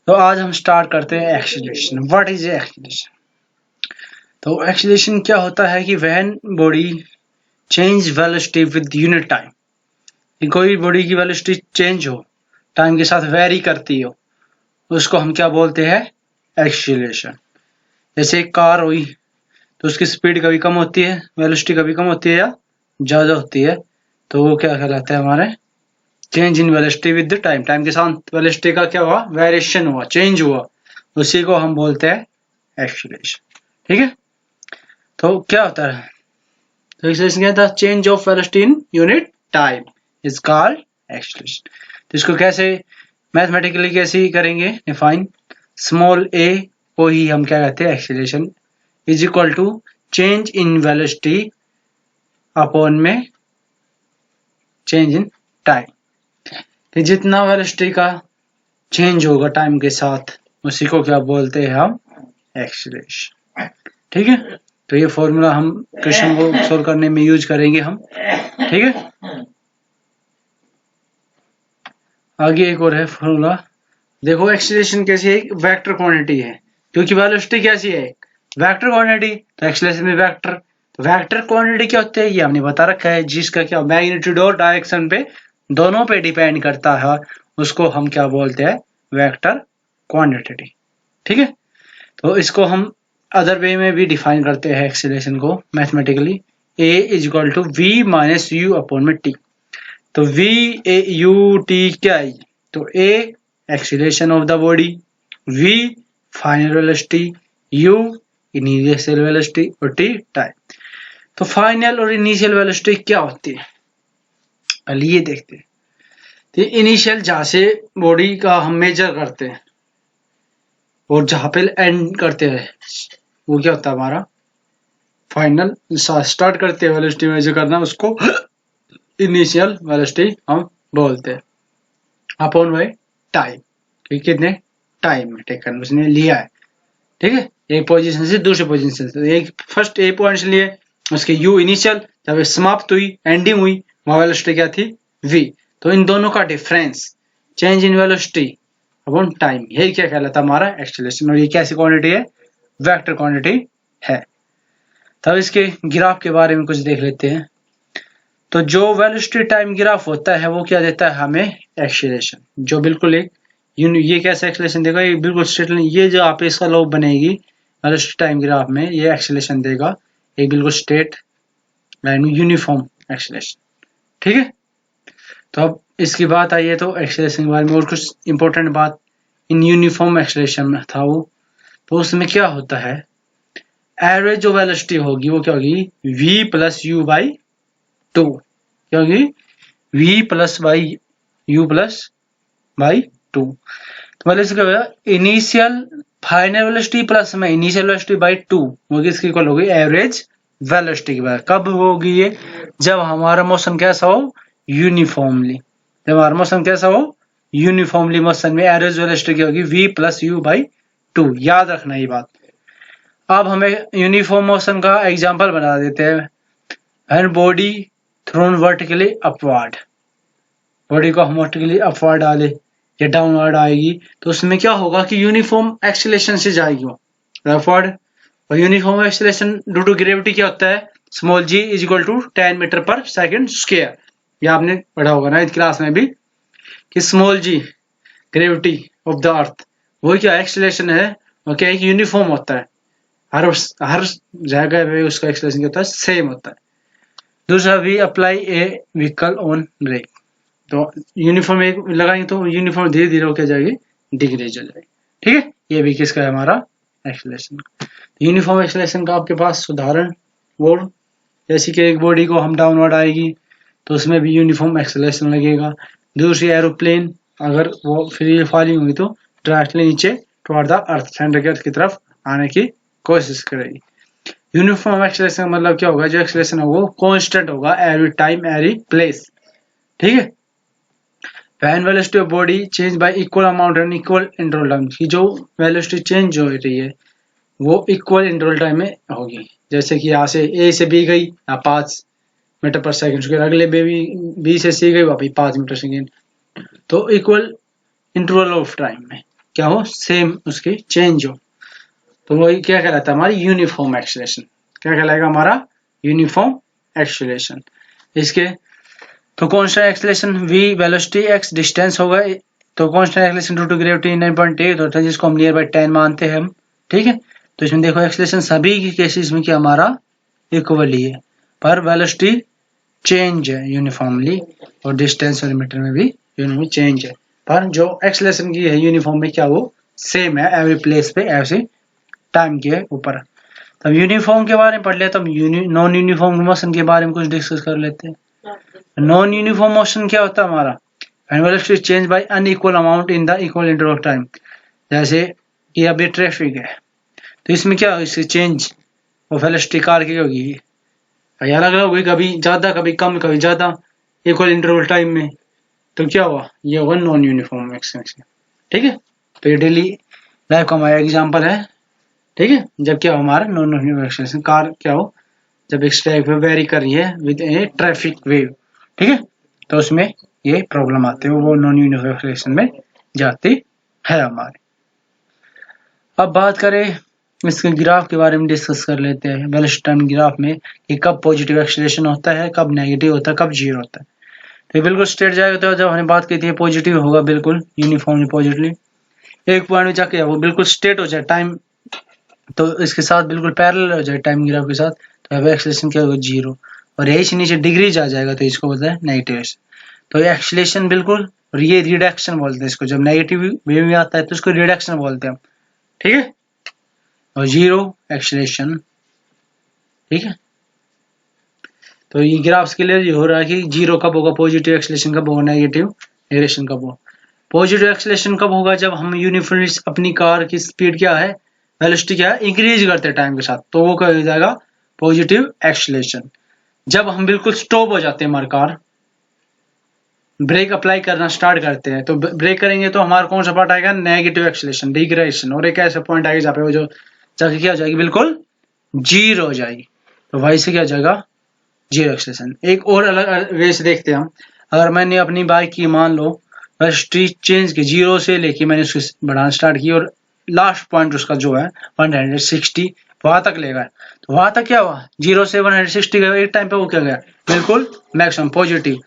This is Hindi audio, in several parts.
तो आज हम स्टार्ट करते हैं एक्सीलरेशन। What is acceleration? तो एक्सीलरेशन क्या होता है कि when body change velocity with unit time, कोई बॉडी की वेलोसिटी चेंज हो, टाइम के साथ वेरी करती हो, उसको हम क्या बोलते हैं? एक्सीलरेशन। जैसे एक कार हुई तो उसकी स्पीड कभी कम होती है, वेलोसिटी कभी कम होती है या ज्यादा होती है, तो वो क्या कहलाता है? हमारे change in velocity with the time, time के साथ वेलोसिटी का क्या हुआ? वेरिएशन हुआ, चेंज हुआ, उसी को हम बोलते हैं एक्सीलरेशन। ठीक है, तो क्या होता है? तो एक्सीलरेशन क्या था? Change of velocity in unit time is called acceleration. तो इसको कैसे मैथमेटिकली कैसे करेंगे डिफाइन? स्मॉल ए को ही हम क्या कहते हैं? Acceleration is equal to change in velocity upon में चेंज इन टाइम। कि जितना वेलोसिटी का चेंज होगा टाइम के साथ, उसी को क्या बोलते हैं हम? एक्सीलरेशन। ठीक है, तो ये फॉर्मूला हम क्वेश्चन को सोल्व करने में यूज करेंगे हम। ठीक है, आगे एक और है फॉर्मूला। देखो एक्सीलरेशन कैसी है? एक वेक्टर क्वांटिटी है, क्योंकि वेलोसिटी कैसी है? वेक्टर क्वांटिटी, तो एक्सीलरेशन में वेक्टर। तो वेक्टर क्वांटिटी क्या होती है? ये हमने बता रखा है, जिसका क्या मैग्नीट्यूड और डायरेक्शन पे दोनों पे डिपेंड करता है, उसको हम क्या बोलते हैं? Vector quantity. ठीक है, तो इसको हम अदर वे में भी डिफाइन करते हैं एक्सीलरेशन को mathematically. A is equal to V minus U upon में टी। तो वी ए यू टी क्या है? तो A acceleration of the body, V final velocity, U initial velocity और टी टाइम। तो फाइनल और इनिशियल वेलोसिटी क्या होती है? पहले ये देखते हैं। तो इनिशियल जहां से बॉडी का हम मेजर करते हैं और जहां पे एंड करते हैं, वो क्या होता है? हमारा फाइनल। स्टार्ट करते हैं वेलोसिटी मेजर करना, उसको इनिशियल वेलोसिटी हम बोलते हैं अपॉन बाय टाइम, क्योंकि कितने टाइम में टेकन उसने लिया है। ठीक है, एक पोजीशन से दूसरे पोजीशन से, एक फर्स्ट ए पॉइंट से लिए, उसके यू इनिशियल, जब समाप्त हुई, एंडिंग हुई, वहां वेलोसिटी क्या थी? वी। तो इन दोनों का difference, change in velocity upon time, यही क्या कहलाता है? हमारा एक्सीलरेशन। और ये कैसी क्वांटिटी है? वेक्टर क्वांटिटी है। तब इसके ग्राफ के बारे में कुछ देख लेते हैं। तो जो वेलोसिटी टाइम ग्राफ होता है वो क्या देता है हमें? एक्सीलरेशन। जो बिल्कुल एक ये कैसा एक्सीलरेशन देगा? ये बिल्कुल स्ट्रेट लाइन, ये जो आप इसका लोब बनेगी वेलोसिटी टाइम ग्राफ में, ये एक्सीलरेशन देगा एक बिल्कुल स्ट्रेट लाइन में, यूनिफॉर्म एक्सीलरेशन। ठीक है, तो अब इसकी बात आई है तो एक्सीलरेशन के बारे में और कुछ इंपॉर्टेंट बात इन यूनिफॉर्म एक्सीलरेशन में था वो। तो उसमें क्या होता है? एवरेज जो वेलोसिटी होगी वो क्या होगी? v plus you by two. क्या होगी? v plus by you plus by two. तो पहले इसका क्या होगा? इनिशियल फाइनल वेलोसिटी प्लस में इनिशियल वेलोसिटी बाई टू वो किसकी इक्वल होगी? एवरेज वेलोसिटी की बात। कब होगी ये? जब हमारा मोशन कैसा हो? यूनिफॉर्मली। जब हमारा मोशन कैसा हो? यूनिफॉर्मली मोशन में एवरेज वेलोसिटी क्या होगी? v plus you by two. याद रखना ये बात। अब हमें यूनिफॉर्म मोशन का एग्जांपल बना देते हैं। When body thrown vertically upward, body को हम वर्टिकली अपवर्ड डाले या डाउनवर्ड आएगी, तो उसमें क्या होगा कि यूनिफॉर्म एक्सीलरेशन से जाएगी वो अपवर्ड। और uniform acceleration due to gravity क्या होता है? Small g is equal to 10 metre per second square. ये आपने पढ़ा होगा ना क्लास में भी कि small g gravity of the earth, वो क्या एक्सीलरेशन है? वो क्या एक यूनिफॉर्म होता है, हर जगह पे उसका एक्सीलरेशन क्या होता है? सेम होता है। दूसरा, we apply a vehicle on brake. तो यूनिफॉर्म एक लगाएंगे तो यूनिफॉर्म धीरे धीरे क्या जाएगी? डिक्रीज हो जाएगी। ठीक है, ये भी किसका है? हमारा एक्सीलरेशन। यूनिफॉर्म एक्सीलरेशन का आपके पास उदाहरण वो, जैसे कि एक बॉडी को हम डाउनवर्ड आएगी तो उसमें भी यूनिफॉर्म एक्सीलरेशन लगेगा। दूसरी एरोप्लेन अगर वो फ्री फॉलिंग होगी तो डायरेक्टली नीचे टुवर्ड द अर्थ, सेंटर के अर्थ की तरफ आने की कोशिश करेगी। यूनिफॉर्म एक्सीलरेशन का मतलब क्या होगा? जो एक्सीलरेशन होगा वो कांस्टेंट होगा एवरी टाइम एवरी प्लेस। ठीक है, when velocity of body change by equal amount and equal interval time, की जो वेलोसिटी चेंज हो रही है वो इक्वल इंटरवल टाइम में होगी। जैसे कि यहाँ से ए से बी गई 5 मीटर पर सेकंड स्क्वायर, अगले बी से सी गई वापस 5 मीटर सेकेंड, तो इक्वल इंटरवल ऑफ टाइम में। क्या हो, सेम उसकी चेंज हो, तो वही क्या कहलाता है हमारी यूनिफॉर्म एक्सेलरेशन। क्या कहलाएगा हमारा यूनिफॉर्म एक्सेलरेशन। इसके तो constant acceleration v velocity x distance होगा, तो constant acceleration due to gravity 9.8 होता है जिसको हम नियर बाय 10 मानते हैं हम, ठीक है। तो इसमें देखो एक्सेलरेशन सभी के केसेस में क्या हमारा इक्वल ही है, पर वेलोसिटी चेंज है यूनिफॉर्मली, और डिस्टेंस और मीटर में भी यूनिफॉर्म चेंज है, पर जो एक्सेलरेशन की है यूनिफॉर्म में क्या वो सेम है एवरी प्लेस पे ऐसे टाइम के ऊपर। तब यूनिफॉर्म के बारे में पढ़ लिया, तब नॉन यूनिफॉर्म मोशन के बारे में कुछ डिस्कस कर लेते हैं। नॉन यूनिफॉर्म मोशन क्या होता है हमारा, when velocity change bye unequal amount in the equal interval of time. जैसे कि अभी ट्रैफिक है, तो इसमें क्या इससे चेंज वो वेलोसिटी कार की होगी, अलग अलग होगी, कभी ज्यादा कभी कम कभी ज्यादा इक्वल इंटरवल टाइम में, तो क्या हुआ ये होगा नॉन यूनिफॉर्म एक्सेलरेशन, ठीक है। तो ये डेली लाइफ का हमारा एग्जाम्पल है, ठीक है। जब क्या हो हमारा नॉन यूनिफॉर्म एक्सेलरेशन, कार क्या हो जब एक स्टेप पे वेरी कर रही है विद ए ट्रैफिक वेव, ठीक है, तो उसमें ये प्रॉब्लम आते हैं, वो नॉन यूनिफॉर्म एक्सेलरेशन में जाती है हमारे। अब बात करें इसके ग्राफ के बारे में डिस्कस कर लेते हैं, वेलोसिटी टाइम ग्राफ में कि कब पॉजिटिव एक्सेलरेशन होता है, कब नेगेटिव होता है, कब जीरो होता है। तो ये बिल्कुल स्ट्रेट जाएगा, तो जब हमने बात की थी पॉजिटिव होगा बिल्कुल यूनिफॉर्मली पॉजिटिवली, एक पॉइंट में जाके वो बिल्कुल स्ट्रेट हो जाए टाइम, तो इसके साथ बिल्कुल पैरेलल हो जाए टाइम ग्राफ के साथ, तो अब एक्सेलरेशन क्या होगा जीरो, और यही से नीचे डिग्रीज आ जाएगा तो इसको बोलते हैं नेगेटिव। तो ये एक्सेलरेशन बिल्कुल, और ये रिडक्शन बोलते हैं इसको, जब नेगेटिव वेव में आता है तो इसको रिडक्शन बोलते हैं हम, ठीक है, और जीरो एक्सेलरेशन, ठीक है। तो ये ग्राफ्स के लिए हो रहा है कि जीरो कब होगा, पॉजिटिव एक्सेलरेशन कब होगा, नेगेटिव एक्सेलरेशन कब होगा। पॉजिटिव एक्सेलरेशन कब होगा, जब हम यूनिफॉर्मली अपनी कार की स्पीड क्या है, वेलोसिटी क्या है, इंक्रीज करते हैं टाइम के साथ, तो वो क्या हो जाएगा पॉजिटिव एक्सेलरेशन। जब हम बिल्कुल स्टॉप हो जाते हैं हमारी कार, ब्रेक अप्लाई करना स्टार्ट करते हैं, तो ब्रेक करेंगे तो हमारा कौन सा पार्ट आएगा, नेगेटिव एक्सेलरेशन, डिग्रेडेशन, और एक ऐसा पॉइंट आएगा जहाँ पे वो जो जाके क्या हो जाएगी बिल्कुल जीरो हो जाएगी, तो वही से क्या हो जाएगा जीरो एक्सेलरेशन। एक और अलग वे से देखते हैं हम, अगर मैंने अपनी बाइक की मान लो वेलोसिटी चेंज की जीरो से लेके मैंने उसको बढ़ाना स्टार्ट की, और लास्ट पॉइंट उसका जो है 160 वहां तक ले गया, तो वहां तक क्या हुआ जीरो से 160 गया, एक टाइम पे वो क्या गया बिल्कुल मैक्सिमम पॉजिटिव।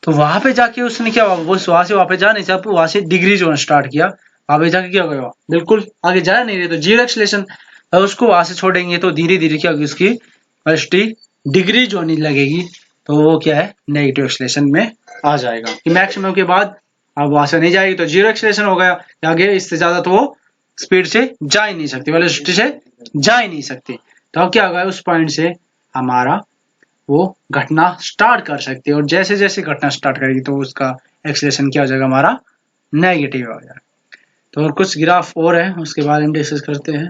तो वहां पे जाके उसने क्या हुआ, वो वहां से वापस जा नहीं सकता, वहां से डिग्रीज होना स्टार्ट किया, वहां पे जाके क्या गया बिल्कुल आगे जा नहीं रहे, तो जीरो एक्सेलरेशन। और उसको वहां से छोड़ेंगे तो धीरे धीरे क्या होगी उसकी वेलोसिटी डिग्रीज होने लगेगी, तो वो क्या है नेगेटिव एक्सेलरेशन में आ जाएगा, कि मैक्सिमम के बाद अब वहां से नहीं जाएगी तो जीरो एक्सेलरेशन हो गया, आगे इससे ज्यादा तो वो स्पीड से जा ही नहीं सकती, वेलोसिटी से जा ही नहीं सकती, तो अब क्या होगा उस पॉइंट से हमारा वो घटना स्टार्ट कर सकती है, और जैसे जैसे घटना स्टार्ट करेगी तो उसका एक्सेलरेशन क्या हो जाएगा हमारा नेगेटिव हो जाएगा। तो और कुछ ग्राफ और है उसके बारे में डिस्कस करते हैं।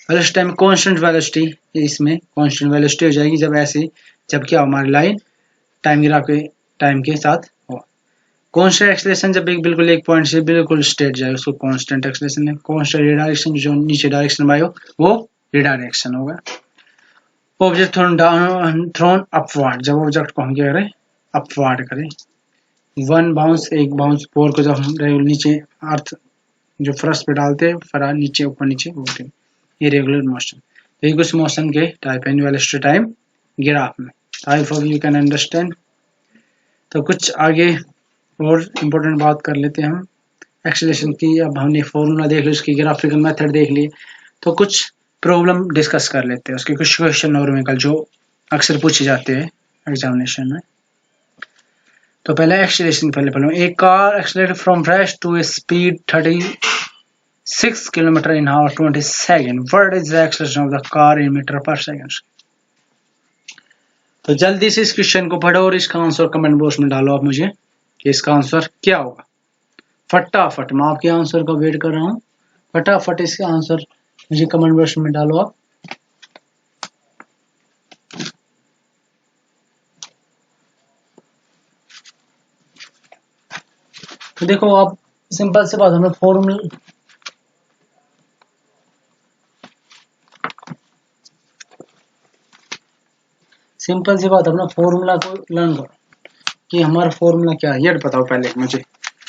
वेलोसिटी टाइम कांस्टेंट वेलोसिटी, इसमें कांस्टेंट वेलोसिटी हो जाएगी जब ऐसे, जब क्या हमारी लाइन टाइम ग्राफ के टाइम के साथ हो। कांस्टेंट एक्सेलरेशन जब एक बिल्कुल एक पॉइंट से बिल्कुल स्ट्रेट जाए उसको कांस्टेंट एक्सेलरेशन है। कांस्टेंट रिडायरेक्शन जो नीचे डायरेक्शन में आयो वो रिडायरेक्शन होगा। ऑब्जेक्ट थ्रोन अपवर्ड, जब ऑब्जेक्ट को हम क्या करें अपवर्ड करें, वन बाउंस एक बाउंस, फोर को जब हम नीचे अर्थ जो फर्स्ट पे डालते हैं फरा नीचे ऊपर नीचे होते हैं, ये रेगुलर मोशन। तो ये कुछ मोशन के टाइप है वेलोसिटी टाइम ग्राफ में, I hope you can understand. तो कुछ आगे और इम्पोर्टेंट बात कर लेते हैं हम एक्सेलरेशन की। अब हमने फॉर्मूला देख लिया, उसकी ग्राफिकल मेथड देख लिए, तो कुछ प्रॉब्लम डिस्कस कर लेते हैं, उसके कुछ क्वेश्चन नॉर्मिकल जो अक्सर पूछे जाते हैं एग्जामिनेशन में। तो पहले एक्सेलरेशन पहले एक car accelerate from rest to a speed 36 kilometre in hour 20 second, what is the acceleration of the car in metre per second. तो जल्दी से इस क्वेश्चन को पढ़ो और इसका आंसर कमेंट बॉक्स में डालो आप मुझे कि इसका आंसर क्या होगा। फटाफट मैं आपके आंसर का वेट कर रहा हूँ, फटाफट इसका आंसर मुझे कमेंट बॉक्स में डालो आप। तो देखो आप सिंपल से बात, हमें फॉर्मूला अपना फॉर्मूला को लर्न करो कि हमारा फॉर्मूला क्या है, ये बताओ पहले मुझे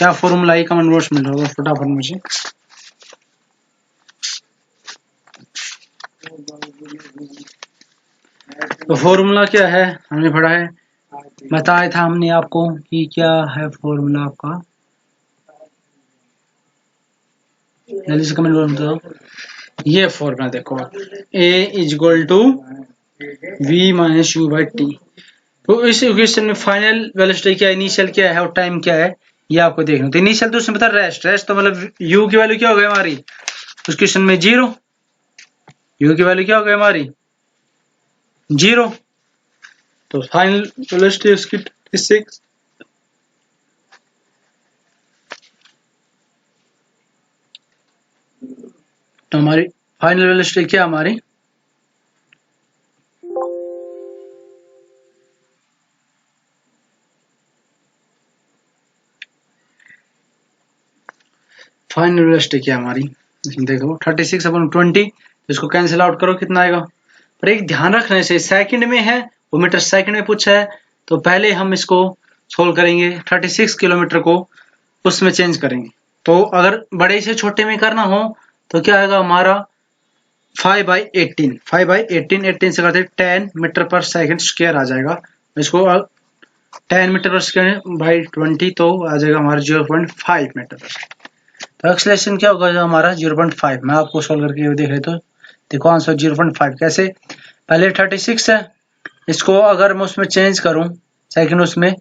क्या फॉर्मूला है कमेंट बॉक्स में होगा फटाफट मुझे। तो फॉर्मूला क्या है हमने पढ़ा है, बताया था हमने आपको कि क्या है फॉर्मूला आपका, जल्दी से कमेंट बॉक्स में बताओ। ये फॉर्मूला देखो, A equal to V minus u by t. तो इस इक्वेशन में फाइनल वेलोसिटी क्या है, इनिशियल क्या है और टाइम क्या है, ये आपको देखना। तो इनिशियल तो उसमें पता रेस्ट, रेस्ट तो मतलब u की वैल्यू क्या हो गई हमारी उस क्वेश्चन में 0, u की वैल्यू क्या हो गई हमारी 0। तो फाइनल वेलोसिटी उसकी 6, तो हमारी फाइनल वेलोसिटी क्या हमारी फाइनल वेलोसिटी क्या हमारी, देखो 36/20, इसको कैंसिल आउट करो कितना आएगा। पर एक ध्यान रखने से सेकंड में है, वो मीटर सेकंड में पूछा है, तो पहले हम इसको सोल्व करेंगे 36 किलोमीटर को उसमें चेंज करेंगे। तो अगर बड़े से छोटे में करना हो तो क्या आएगा हमारा 5/18, 5/18, 18 से करते 10 मीटर पर सेकंड स्क्वायर आ जाएगा। इसको 10 मीटर पर सेकंड बाई 20 तो आ जाएगा हमारा 0.5 मीटर पर सेकंड। तो एक्सेलरेशन क्या होगा जो हमारा 0.5, मैं आपको सोल्व करके देख रहे तो देखो आंसर 0.5 कैसे, पहले 36 है, इसको अगर मैं उसमें चेंज करूं सेकंड उसमें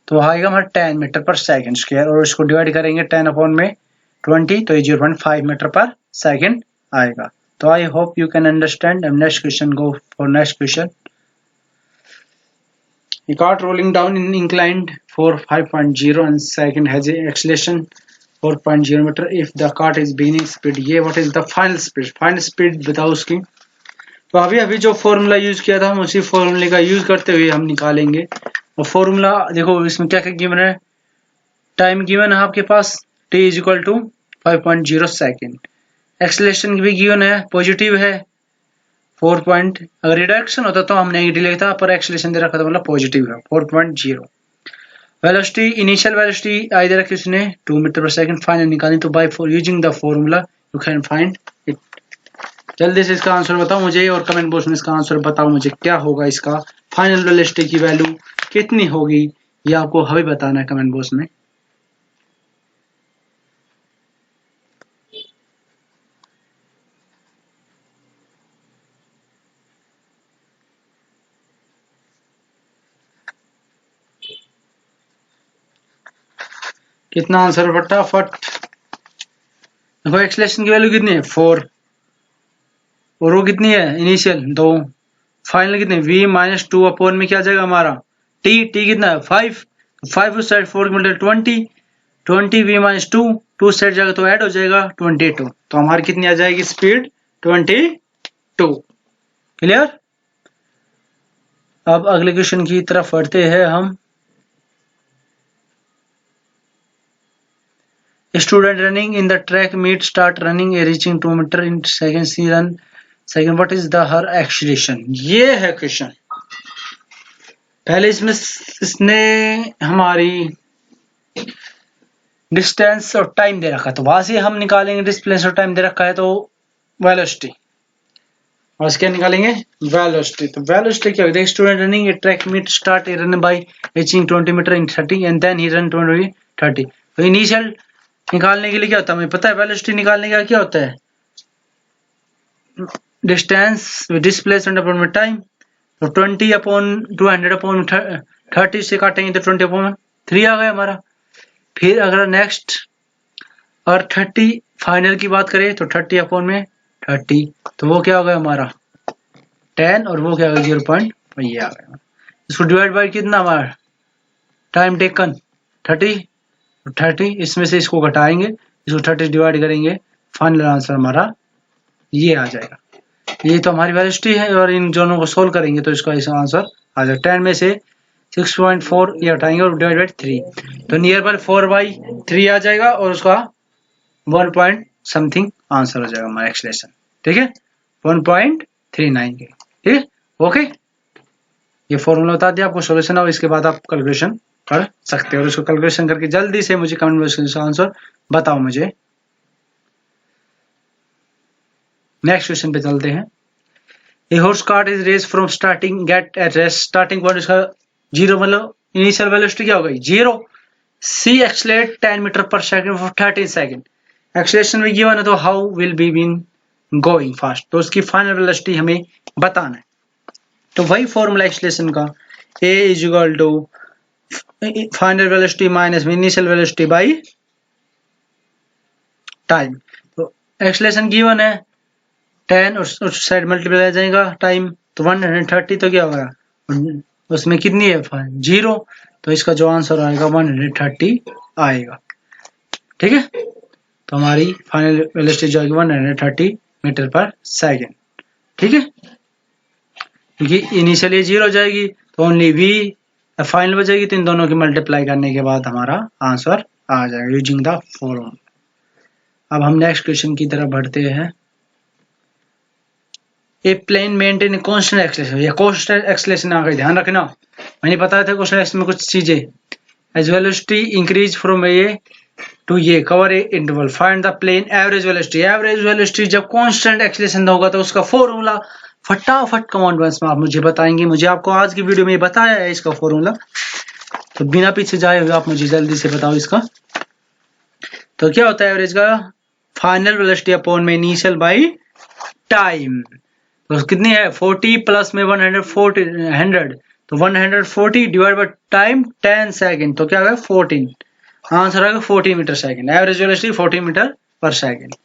तो आएगा हमारा 10 मीटर पर सेकंड स्क्वायर, और इसको डिवाइड करेंगे 10/20 तो ये 0.5 मीटर पर सेकंड आएगा। तो I hope you can understand. Next question go for next question. A cart rolling down in inclined for 5.0 and second has a acceleration 4.0 metre if the cart is beginning speed। ये what is the final speed, final speed बताओ उसकी। तो अभी जो फॉर्मूला यूज किया था हम उसी फॉर्मूले का यूज करते हुए हम निकालेंगे। और फॉर्मूला देखो इसमें क्या क्या गिवन है, टाइम गिवन है आपके पास t is equal to 5.0 second, acceleration भी गिवन है पॉजिटिव है 4 पॉइंट, अगर रिडक्शन होता तो हम नेगेटिव लिखता, पर एक्सेलरेशन दे रखा था मतलब पॉजिटिव है 4.0। वेलोसिटी इनिशियल वेलोसिटी आई दे रखी उसने 2 मीटर पर सेकंड, फाइनल निकालनी तो by using the formula you can find it. जल्दी से इसका आंसर बताओ मुझे और कमेंट बॉक्स में इसका आंसर बताओ मुझे क्या होगा, इसका फाइनल वेलोसिटी की वैल्यू कितनी होगी ये आपको अभी बताना है कमेंट बॉक्स में। कितना आंसर फटाफट देखो, एक्सेलरेशन की वैल्यू कितनी है 4, और वो कितनी है इनिशियल 2, फाइनल कितनी v माइनस 2 अपॉन में क्या जाएगा हमारा t कितना है 5, 5 उस साइड 4 मिलकर 20 v माइनस 2, 2 साइड जाएगा तो ऐड हो जाएगा 22, तो हमारी कितनी आ जाएगी स्पीड 22। क्लियर। अब अगले क्वेश्चन की तरफ बढ़ते हैं हम। Student running in the track meet start running a reaching 2 meter in second, she run second, what is the her acceleration। ये है क्वेश्चन। पहले इसमें इसने हमारी डिस्टेंस और टाइम दे रखा है, तो वहां से हम निकालेंगे डिस्टेंस और टाइम दे रखा है तो वेलोसिटी, और क्या निकालेंगे वेलोसिटी। तो वेलोसिटी क्या होती है, student running a track meet start a run by reaching 20 metre in 30 and then he run 30। तो इनिशियल निकालने के लिए क्या होता है हमें पता है, वेलोसिटी निकालने का क्या होता है डिस्टेंस डिस्प्लेसमेंट अपॉन में टाइम, तो 20/200/30 से काटेंगे तो 20/3 आ गया हमारा। फिर अगर नेक्स्ट और 30 फाइनल की बात करें तो 30/30, तो वो क्या हो गया हमारा 10, और वो क्या होगा 0.5 ये आ गया। इसको डिवाइड बाय कितना हमारा टाइम टेकन 30, इसमें से इसको घटाएंगे, इसको 30 डिवाइड करेंगे, फाइनल आंसर हमारा ये आ जाएगा। ये तो हमारी वेलोसिटी है, और इन दोनों को सोल्व करेंगे तो इसका आंसर आ जाएगा 10 में से 6.4 ये हटाएंगे और डिवाइड बाय 3, तो नियर बाय 4/3 आ जाएगा, और उसका 1 पॉइंट समथिंग आंसर हो जाएगा हमारा एक्सेलरेशन। ठीक है 1.39 के। ठीक है ओके, ये फॉर्मूला बता दिया आपको, सोल्यूशन और इसके बाद आप कैलकुलेशन कर सकते हो। और उसको कैलकुलेशन करके जल्दी से मुझे कमेंट बॉक्स में आंसर बताओ मुझे। नेक्स्ट क्वेश्चन पे चलते हैं। A horse cart is race from starting gate at rest, starting point इसका 0 मतलब इनिशियल वेलोसिटी क्या हो गई 0। सी एक्सलेट 10 मीटर पर सेकंड फॉर 13 सेकंड। एक्सलेशन में गिवन है तो how will be been going fast, तो उसकी फाइनल वेलोसिटी हमें बताना है। तो वही फॉर्मूला एक्सलेशन का A is equal to final velocity minus initial velocity by time. तो एक्सलेशन गिवन है 10 उस साइड मल्टीप्लाई आ जाएगा टाइम, तो 130 तो क्या होगा उसमें कितनी है 0, तो इसका जो आंसर आएगा 130 आएगा। ठीक है, तो हमारी फाइनल वेलोसिटी जो आएगी 130 मीटर पर सेकेंड। ठीक है, क्योंकि इनिशियली 0 हो जाएगी तो ओनली वी फाइनल बचेगी, तो इन दोनों की मल्टीप्लाई करने के बाद हमारा आंसर आ जाएगा यूजिंग द फॉर्मूला। अब हम नेक्स्ट क्वेश्चन की तरफ बढ़ते हैं। ए प्लेन मेंटेन कांस्टेंट एक्सेलरेशन, या कांस्टेंट एक्सेलरेशन आ गई, ध्यान रखना मैंने बताया था कांस्टेंट एक्सेलरेशन में कुछ चीजें। As velocity increase from A to ये cover a interval, find the plane average velocity. Average velocity जब कांस्टेंट एक्सेलरेशन होगा तो उसका फॉर्मूला फटाफट कमांड बॉक्स में आप मुझे बताएंगे। मुझे आपको आज की वीडियो में बताया है इसका फॉर्मूला, तो बिना पीछे जाए हुए आप मुझे जल्दी से बताओ इसका। तो क्या होता है एवरेज का, फाइनल वेलोसिटी अपॉन में इनिशियल बाई टाइम। तो कितनी है 40 प्लस में 100, तो 140 डिवाइड बाई टाइम 10 सेकेंड, तो क्या होगा 14, आंसर आएगा 14 metre second. Average velocity 14 metre per second.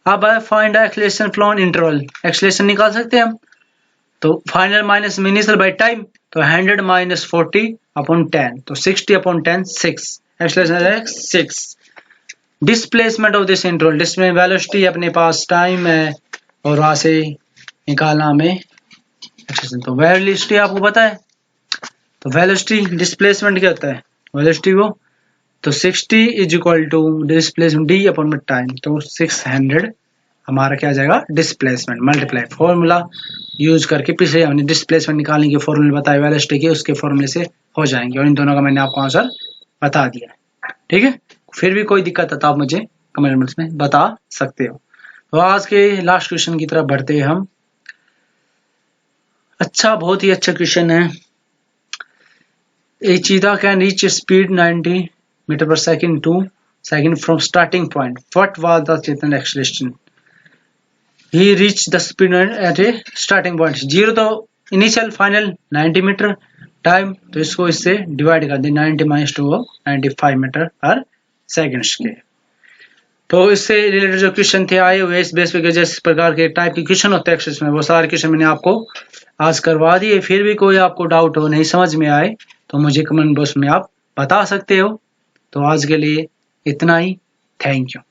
अब find acceleration from interval, acceleration निकाल सकते हैं हम, तो final minus initial by time, तो 100 माइनस 40 अपॉन 10, तो 60 upon 10 6, acceleration 6। Displacement of this interval, जिसमें वेलोसिटी अपने पास टाइम है और वहां से निकालना हमें एक्सेलरेशन। तो वेलोसिटी आपको पता है, तो वेलोसिटी डिस्प्लेसमेंट क्या होता है वेलोसिटी को, तो 60 is equal to displacement D upon में टाइम, तो 600 हमारा क्या आ जाएगा डिस्प्लेसमेंट। मल्टीप्लाई फॉर्मूला यूज करके पिछले हमने डिस्प्लेसमेंट निकालने के फॉर्मूले बताए वेलोसिटी के, उसके फॉर्मूले से हो जाएंगे, और इन दोनों का मैंने आपको आंसर बता दिया है। ठीक है, फिर भी कोई दिक्कत है तो आप मुझे कमेंट बॉक्स में बता सकते हो। तो आज के लास्ट क्वेश्चन की तरफ बढ़ते हैं हम। अच्छा, बहुत ही अच्छा क्वेश्चन है। A cheetah can reach speed 90 metre per second two second from starting point, what was the cheetah's acceleration. He reach the speed at a starting point, 0 तो इनिशियल फाइनल 90 मीटर टाइम, तो इसको इससे डिवाइड कर दें 90 माइनस 2 95 मीटर पर सेकेंड के। तो इससे रिलेटेड जो क्वेश्चन थे आए हुए इस बेस पे, जिस प्रकार के टाइप के क्वेश्चन होते हैं एक्सेस में, वो सारे क्वेश्चन मैंने आपको आज करवा दिए। फिर भी कोई आपको डाउट हो, नहीं समझ में आए, तो मुझे कमेंट बॉक्स में आप बता सकते हो। तो आज के लिए इतना ही, थैंक यू।